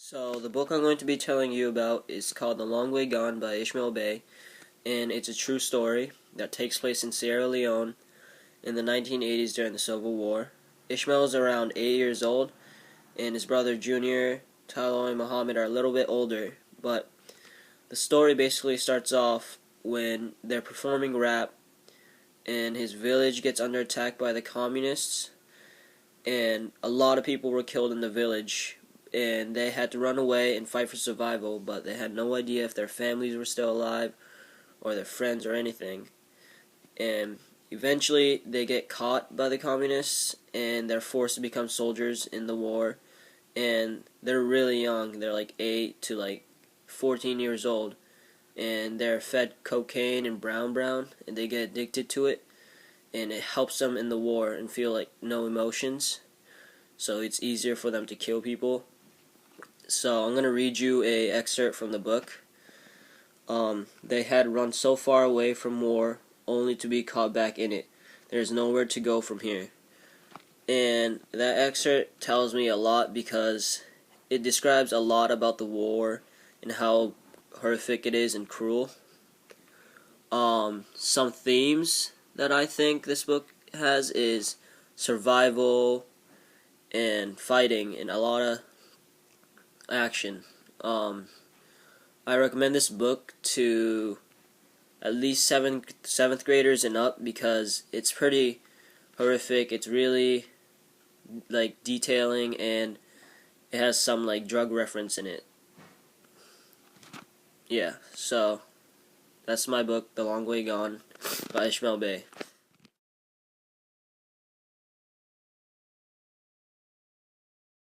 So the book I'm going to be telling you about is called The Long Way Gone by Ishmael Bey, and it's a true story that takes place in Sierra Leone in the 1980s during the Civil War. Ishmael is around 8 years old, and his brother Junior, Taloy, and Muhammad are a little bit older, but the story basically starts off when they're performing rap and his village gets under attack by the communists, and a lot of people were killed in the village, and they had to run away and fight for survival, but they had no idea if their families were still alive or their friends or anything. And eventually they get caught by the communists and they're forced to become soldiers in the war, and they're really young. They're like 8 to like 14 years old, and they're fed cocaine and brown and they get addicted to it, and it helps them in the war and feel like no emotions, so it's easier for them to kill people. So I'm going to read you a excerpt from the book. They had run so far away from war only to be caught back in it. There's nowhere to go from here. And that excerpt tells me a lot because it describes a lot about the war and how horrific it is and cruel. Some themes that I think this book has is survival and fighting and a lot of action. I recommend this book to at least seventh graders and up because it's pretty horrific. It's really like detailing, and it has some like drug reference in it. Yeah, so that's my book, The Long Way Gone by Ishmael Bey.